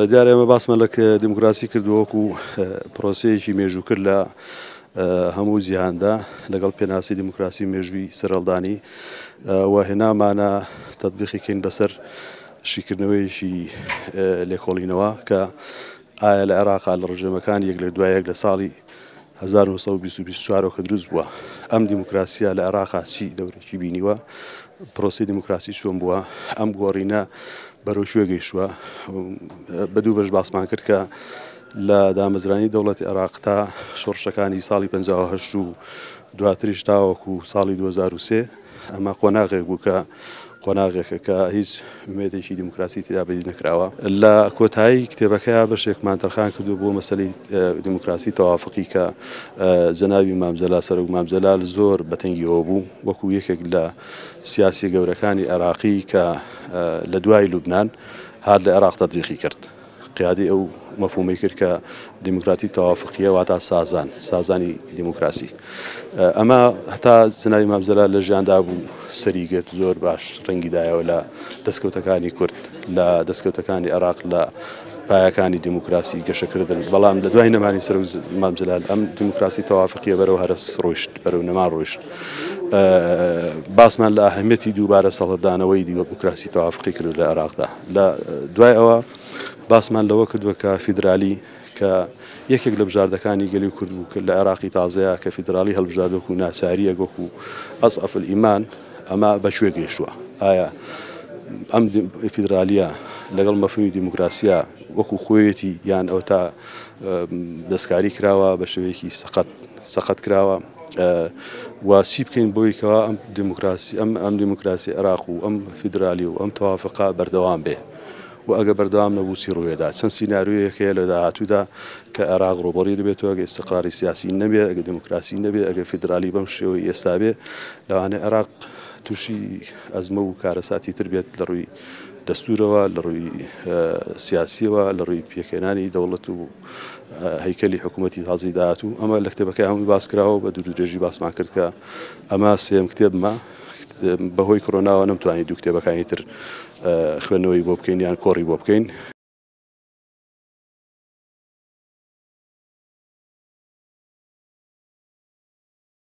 دیارە ئێمە باسمان لە دیموکراسی کردووەکو پرۆسەیەکی مێژووکرد لە هەموو جیهاندا لەگەڵ پێناسی دیموکراسی مێژووی سەرهەڵدانی و هێنامانە تەطبیقیکەین بەسەر شیکردنەوەیەکی لێکۆڵینەوە کە ئایا لە عێراقا لە ڕژێمەکان یەک لە دوایەک لە ساڵی 1924 کە دروست بووە ئەم دیموکراسیە لە عێراقا چی دەورێکی بینیوە پرۆسی دیموکراسی چۆن بووە ئەم گۆڕینە بەرەو شوێ گەیشتووە بە دوو بەش باسمان کرد کە لە دامەزرانی دەوڵەتی عێراق تا شۆڕشەکانی ساڵی 58 و دواتریش تاوەکو ساڵی 2003 ئەمە قۆناغێک بوو کە قۆناغێکە کە هیچ ومێدێکی دیموکراسی تێدا بەدی نەکراوە لە کۆتایی کتێبەکەیە بەشێکمان تەرخان کردو بۆ مەسەلەی دیموکراسی تەوافقی کە جەنابی مامزەلا سەرۆک مامزەلال زۆر بەتەنگیەوە بوو وەکو یەکێک لە سیاسی گەورەکانی عێراقی کە لە دوای لوبنان هات لە عێراق تەطبیقی کرد قیادی ئەو مەفهومەی کرد کە دیموکراتی تەوافقیە واتە سازانی دیموکراسی ئەمە هەتا جەنابی مامزەلال لە ژیاندا بوو سەریگەت زۆر باش ڕەنگیدایەوە لە دەستکەوتەکانی کورد لە دەستکەوتەکانی عێراق لە پایەکانی دیموکراسی گەشەکردن بەڵام لە دوای نەمانی سەرۆک مامزەلال ئەم دیموکراسی تەوافقیە بەرەو هەرس ڕۆیشت بەرەو نەمان ڕۆیشت باسمان لە ئاهەمیەتی دووبارە سەڵەتدانەوەی دیموکراسی تەوافقی کرد لە عێراقدا لە دوای ئەوە باسمان لەوە کردووە کە فیدرالی کە یەکێک لە بژاردەکانی گەلی کورد بوو کرد لە عێراقی تازەیە کە فیدرالی هەڵبژاردەوەکو ناچاریە وەکو ئەسعەف الئیمان ئەمە بەشوێ گەیشتووە ئایا ئەم فیدرالیە لەگەڵ مەفهومی دیموکراسیە وەکو خۆیەتی یان ئەو تا دەستکاری کراوە بە شێوەیەکی سەقەت کراوە و چی بکەین بۆی کەوا ئەم دیموکراسی عێراق و ئەم فیدرالی و ئەم تەوافقا بەردەوام بێ و ئەگە بەردەوام نەبوو چی ڕوویەدا چەند سیناریۆیەکەیە لە داهاتوودا کە عێراق ڕۆبەڕی دەبێتەوە ئەگە ئیستیقراری سیاسی نەبێ ئەگە دیموکراسی نەبێ ئەگە فیدرالی بەم شێوەی ئێستا بێ لەوانەیە عێراق تووشی ئەزمە و کارەساتی تر بێت لە ڕووی دەستورەوە لە ڕووی سیاسیەوە لە ڕووی پێکهێنانی دەوڵەت و هەیکەلی حکوومەتی تازەی داهاتوو ئەمە لە کتێبەکەی هەمووی باسکراوە بە دوور و درێژی باسمان کرد کە ئەمە سێم کتێبمە بەهۆی کۆرۆناوە نەمتوانین دوو کتێبەکانی تر خوێندنەوەی بۆ بکەین یان کۆڕی بۆ بکەین